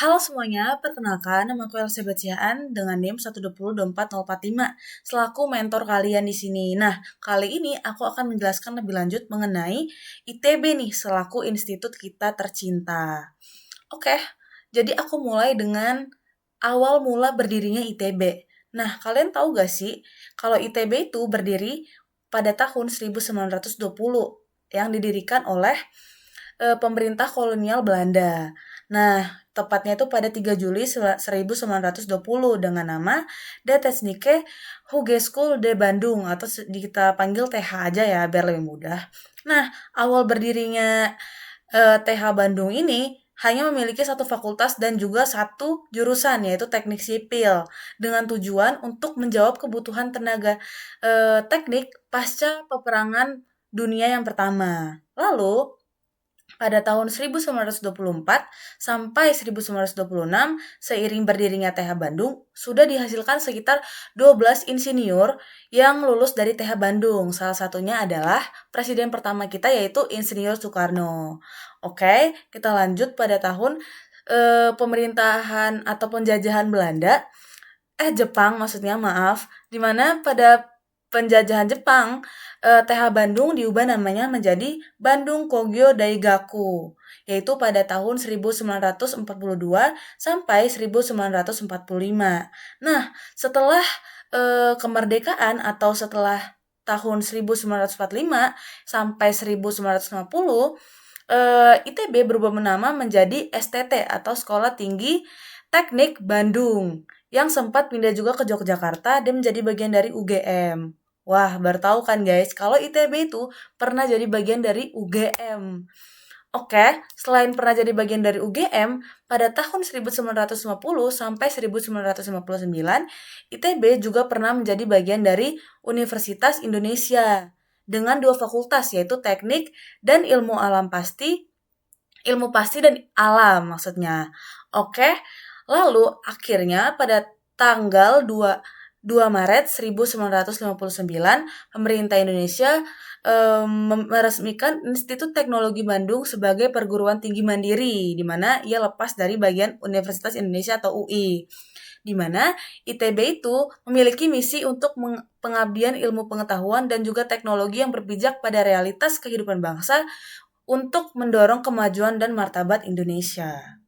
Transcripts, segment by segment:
Halo semuanya, perkenalkan nama aku Elizabeth Siaan dengan NIM 1202445 selaku mentor kalian di sini. Nah, kali ini aku akan menjelaskan lebih lanjut mengenai ITB nih selaku institut kita tercinta. Oke, jadi aku mulai dengan awal mula berdirinya ITB. Nah, kalian tahu gak sih kalau ITB itu berdiri pada tahun 1920 yang didirikan oleh pemerintah kolonial Belanda. Nah, tepatnya itu pada 3 Juli 1920 dengan nama De Technische Hogeschool de Bandung atau kita panggil TH aja ya biar lebih mudah. Nah, awal berdirinya TH Bandung ini hanya memiliki satu fakultas dan juga satu jurusan yaitu teknik sipil dengan tujuan untuk menjawab kebutuhan tenaga teknik pasca peperangan dunia yang pertama. Lalu pada tahun 1924 sampai 1926, seiring berdirinya TH Bandung, sudah dihasilkan sekitar 12 insinyur yang lulus dari TH Bandung. Salah satunya adalah presiden pertama kita yaitu Insinyur Soekarno. Oke, kita lanjut pada tahun pemerintahan atau penjajahan Belanda, Jepang maksudnya maaf, di mana pada penjajahan Jepang, TH Bandung diubah namanya menjadi Bandung Kogyo Daigaku, yaitu pada tahun 1942 sampai 1945. Nah, setelah kemerdekaan atau setelah tahun 1945 sampai 1950, ITB berubah nama menjadi STT atau Sekolah Tinggi Teknik Bandung yang sempat pindah juga ke Yogyakarta dan menjadi bagian dari UGM. Wah, baru tahu kan guys, kalau ITB itu pernah jadi bagian dari UGM. Oke, selain pernah jadi bagian dari UGM, pada tahun 1950 sampai 1959, ITB juga pernah menjadi bagian dari Universitas Indonesia dengan dua fakultas yaitu Teknik dan Ilmu Pasti dan Alam maksudnya. Oke, lalu akhirnya pada tanggal 2 Maret 1959, pemerintah Indonesia meresmikan Institut Teknologi Bandung sebagai perguruan tinggi mandiri, di mana ia lepas dari bagian Universitas Indonesia atau UI. Di mana ITB itu memiliki misi untuk pengabdian ilmu pengetahuan dan juga teknologi yang berpijak pada realitas kehidupan bangsa untuk mendorong kemajuan dan martabat Indonesia.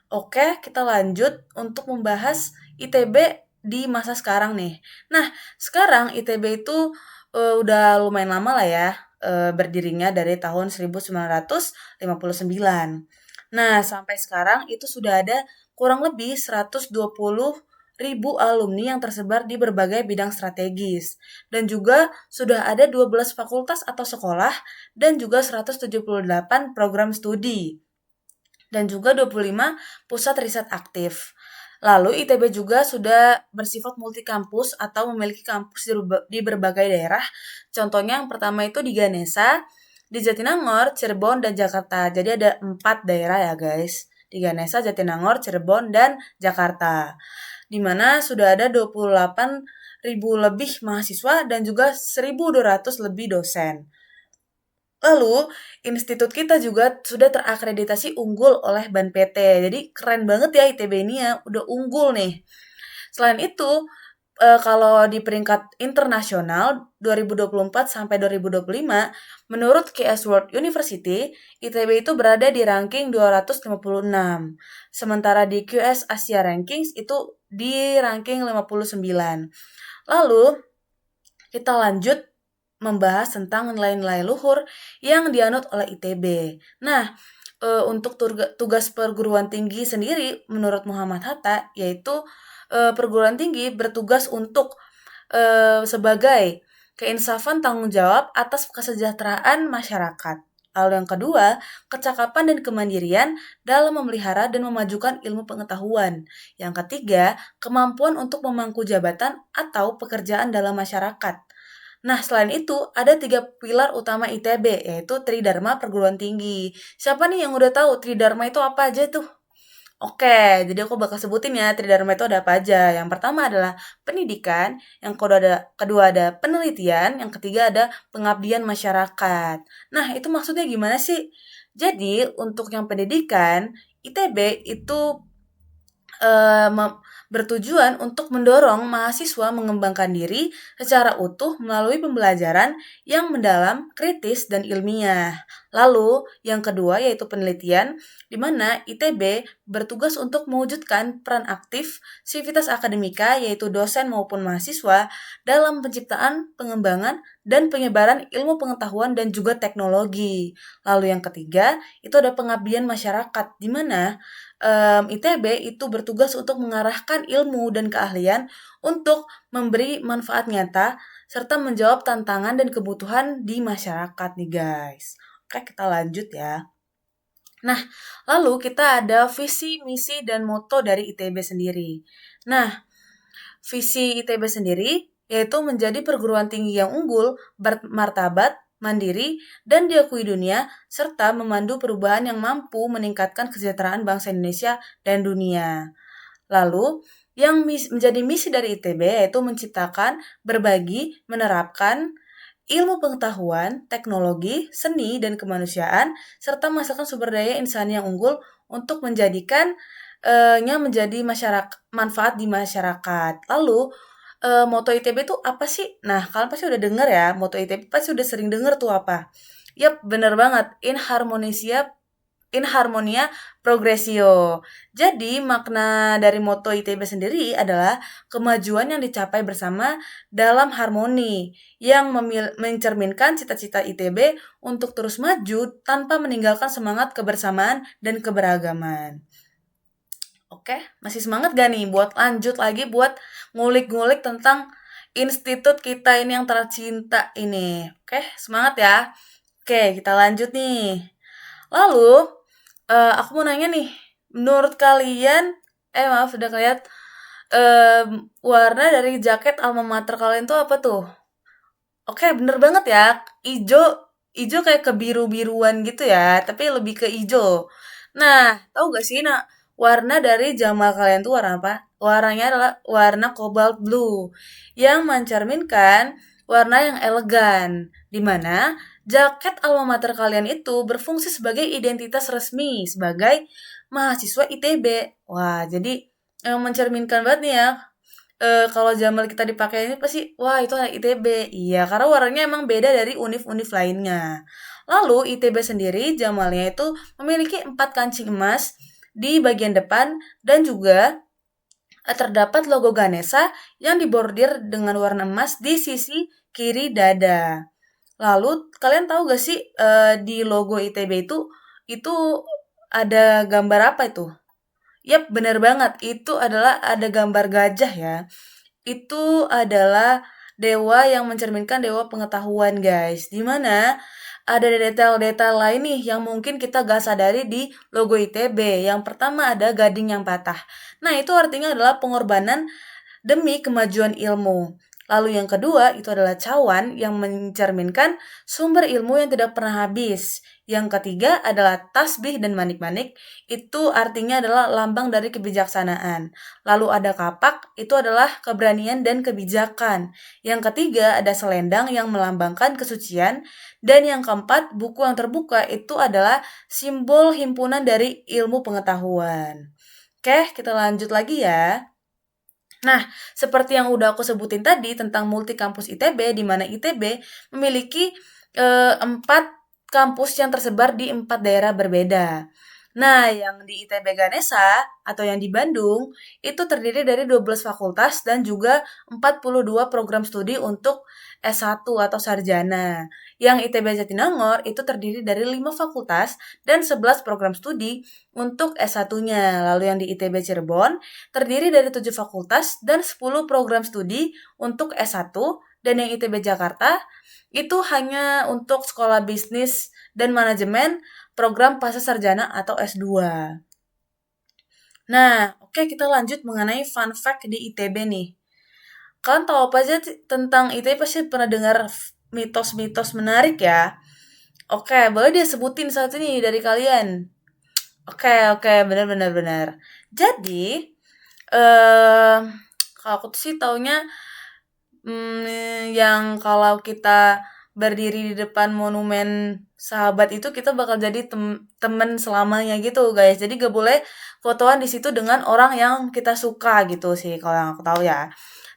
Oke, kita lanjut untuk membahas ITB di masa sekarang nih. Nah, sekarang ITB itu udah lumayan lama lah ya berdirinya dari tahun 1959. Nah, sampai sekarang itu sudah ada kurang lebih 120.000 alumni yang tersebar di berbagai bidang strategis. Dan juga sudah ada 12 fakultas atau sekolah dan juga 178 program studi. Dan juga 25 pusat riset aktif. Lalu ITB juga sudah bersifat multi kampus atau memiliki kampus di berbagai daerah. Contohnya yang pertama itu di Ganesha, di Jatinangor, Cirebon, dan Jakarta. Jadi ada 4 daerah ya guys. Di Ganesha, Jatinangor, Cirebon, dan Jakarta. Di mana sudah ada 28.000 lebih mahasiswa dan juga 1.200 lebih dosen. Lalu, institut kita juga sudah terakreditasi unggul oleh BAN PT. Jadi keren banget ya ITB ini ya, udah unggul nih. Selain itu, kalau di peringkat internasional 2024 sampai 2025, menurut QS World University, ITB itu berada di ranking 256. Sementara di QS Asia Rankings itu di ranking 59. Lalu, kita lanjut membahas tentang nilai-nilai luhur yang dianut oleh ITB. Nah, untuk tugas perguruan tinggi sendiri menurut Muhammad Hatta yaitu perguruan tinggi bertugas untuk sebagai keinsafan tanggung jawab atas kesejahteraan masyarakat. Lalu yang kedua, kecakapan dan kemandirian dalam memelihara dan memajukan ilmu pengetahuan. Yang ketiga, kemampuan untuk memangku jabatan atau pekerjaan dalam masyarakat. Nah, selain itu, ada 3 pilar utama ITB, yaitu Tridharma Perguruan Tinggi. Siapa nih yang udah tahu Tridharma itu apa aja tuh? Oke, jadi aku bakal sebutin ya Tridharma itu ada apa aja. Yang pertama adalah pendidikan, yang kedua ada penelitian, yang ketiga ada pengabdian masyarakat. Nah, itu maksudnya gimana sih? Jadi, untuk yang pendidikan, ITB itu eee, mem bertujuan untuk mendorong mahasiswa mengembangkan diri secara utuh melalui pembelajaran yang mendalam, kritis, dan ilmiah. Lalu, yang kedua yaitu penelitian, di mana ITB bertugas untuk mewujudkan peran aktif sivitas akademika yaitu dosen maupun mahasiswa dalam penciptaan, pengembangan, dan penyebaran ilmu pengetahuan dan juga teknologi. Lalu yang ketiga, itu ada pengabdian masyarakat, di mana ITB itu bertugas untuk mengarahkan ilmu dan keahlian untuk memberi manfaat nyata serta menjawab tantangan dan kebutuhan di masyarakat nih guys. Oke, kita lanjut ya. Nah, lalu kita ada visi, misi, dan moto dari ITB sendiri. Nah, visi ITB sendiri yaitu menjadi perguruan tinggi yang unggul, bermartabat, mandiri, dan diakui dunia, serta memandu perubahan yang mampu meningkatkan kesejahteraan bangsa Indonesia dan dunia. Lalu, yang menjadi misi dari ITB yaitu menciptakan, berbagi, menerapkan ilmu pengetahuan, teknologi, seni, dan kemanusiaan, serta menghasilkan sumber daya insani yang unggul untuk menjadikan menjadi manfaat di masyarakat. Lalu, moto ITB itu apa sih? Nah, kalian pasti udah denger ya, moto ITB pasti udah sering denger tuh apa. Yap, bener banget. In harmonia progressio. Jadi, makna dari moto ITB sendiri adalah kemajuan yang dicapai bersama dalam harmoni, yang mencerminkan cita-cita ITB untuk terus maju tanpa meninggalkan semangat kebersamaan dan keberagaman. Oke, masih semangat gak nih buat lanjut lagi buat ngulik-ngulik tentang institut kita ini yang tercinta ini. Oke, semangat ya. Oke, kita lanjut nih. Lalu, aku mau nanya nih, menurut kalian, maaf udah kalian, warna dari jaket alma mater kalian tuh apa tuh? Oke, bener banget ya, ijo, ijo kayak kebiru-biruan gitu ya, tapi lebih ke ijo. Nah, tahu gak sih, warna dari jamal kalian tuh warna apa? Warnanya adalah warna cobalt blue, yang mencerminkan warna yang elegan, di mana jaket alma mater kalian itu berfungsi sebagai identitas resmi sebagai mahasiswa ITB. Wah, jadi mencerminkan banget nih ya. Kalau Jamal kita dipakai ini pasti, wah itu anak ITB. Iya, karena warnanya emang beda dari univ-univ lainnya. Lalu ITB sendiri Jamalnya itu memiliki 4 kancing emas di bagian depan dan juga terdapat logo Ganesha yang dibordir dengan warna emas di sisi kiri dada. Lalu kalian tahu gak sih di logo ITB itu ada gambar apa itu? Yap, bener banget. Itu adalah ada gambar gajah ya. Itu adalah dewa yang mencerminkan dewa pengetahuan, guys. Di mana ada detail-detail lain nih yang mungkin kita gak sadari di logo ITB. Yang pertama ada gading yang patah. Nah, itu artinya adalah pengorbanan demi kemajuan ilmu. Lalu yang kedua itu adalah cawan yang mencerminkan sumber ilmu yang tidak pernah habis. Yang ketiga adalah tasbih dan manik-manik, itu artinya adalah lambang dari kebijaksanaan. Lalu ada kapak, itu adalah keberanian dan kebijakan. Yang ketiga ada selendang yang melambangkan kesucian. Dan yang keempat, buku yang terbuka itu adalah simbol himpunan dari ilmu pengetahuan. Oke, kita lanjut lagi ya. Nah, seperti yang udah aku sebutin tadi tentang multi kampus ITB, di mana ITB memiliki 4 kampus yang tersebar di 4 daerah berbeda. Nah, yang di ITB Ganesha atau yang di Bandung itu terdiri dari 12 fakultas dan juga 42 program studi untuk S1 atau sarjana. Yang ITB Jatinangor itu terdiri dari 5 fakultas dan 11 program studi untuk S1-nya. Lalu yang di ITB Cirebon terdiri dari 7 fakultas dan 10 program studi untuk S1, dan yang ITB Jakarta itu hanya untuk sekolah bisnis dan manajemen program pasca sarjana atau S2. Nah, oke, kita lanjut mengenai fun fact di ITB nih. Kalian tahu apa aja tentang ITB? Pasti pernah dengar mitos-mitos menarik ya. Oke, boleh dia sebutin satu nih dari kalian. Oke, benar-benar benar. Jadi, eh kalau aku tuh sih taunya yang kalau kita berdiri di depan monumen sahabat itu kita bakal jadi temen selamanya gitu guys. Jadi gak boleh fotoan di situ dengan orang yang kita suka gitu sih kalau yang aku tahu ya.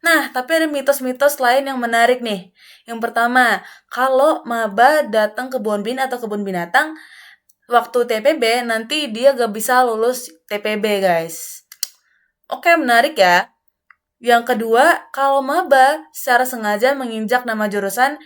Nah, tapi ada mitos-mitos lain yang menarik nih. Yang pertama, kalau maba datang ke kebun bin atau kebun binatang waktu TPB, nanti dia gak bisa lulus TPB guys. Oke, menarik ya. Yang kedua, kalau maba secara sengaja menginjak nama jurusan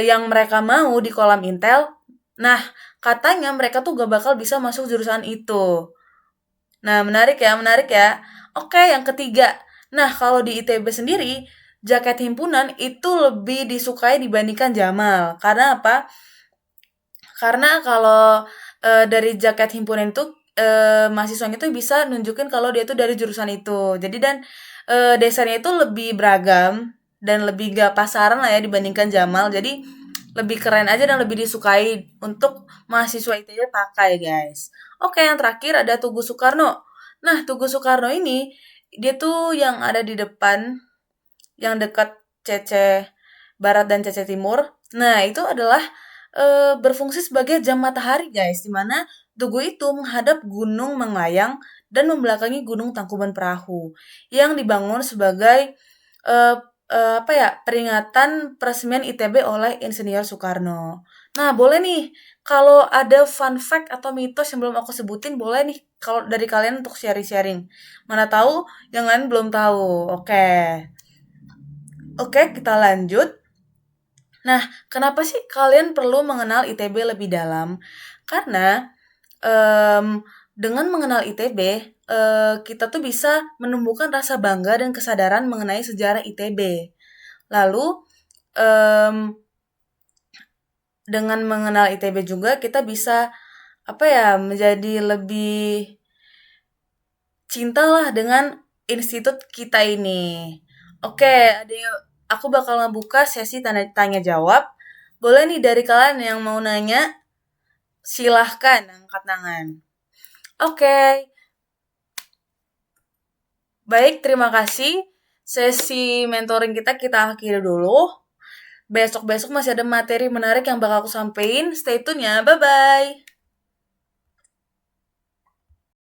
yang mereka mau di kolam Intel, nah katanya mereka tuh gak bakal bisa masuk jurusan itu. Nah, menarik ya, menarik ya. Oke, yang ketiga. Nah, kalau di ITB sendiri, jaket himpunan itu lebih disukai dibandingkan Jamal. Karena apa? Karena kalau dari jaket himpunan itu mahasiswanya itu bisa nunjukin kalau dia tuh dari jurusan itu. Jadi dan desainnya itu lebih beragam dan lebih gak pasaran lah ya dibandingkan Jamal. Jadi lebih keren aja dan lebih disukai untuk mahasiswa ITB pakai guys. Oke, yang terakhir ada Tugu Soekarno. Nah, Tugu Soekarno ini dia tuh yang ada di depan, yang dekat CC Barat dan CC Timur. Nah, itu adalah berfungsi sebagai jam matahari guys, di mana Tugu itu menghadap Gunung Menglayang dan membelakangi Gunung Tangkuban Perahu yang dibangun sebagai eh, apa ya peringatan peresmian ITB oleh Insinyur Soekarno. Nah, boleh nih kalau ada fun fact atau mitos yang belum aku sebutin, boleh nih kalau dari kalian untuk sharing-sharing. Mana tahu yang lain belum tahu. Oke, kita lanjut. Nah, kenapa sih kalian perlu mengenal ITB lebih dalam? Karena dengan mengenal ITB, kita tuh bisa menumbuhkan rasa bangga dan kesadaran mengenai sejarah ITB. Lalu, em, dengan mengenal ITB juga kita bisa apa ya menjadi lebih cinta lah dengan institut kita ini. Oke, aku bakal ngebuka sesi tanya jawab. Boleh nih dari kalian yang mau nanya, silahkan angkat tangan. Oke, baik, terima kasih. Sesi mentoring kita akhiri dulu. Besok-besok masih ada materi menarik yang bakal aku sampaikan. Stay tune ya, bye-bye.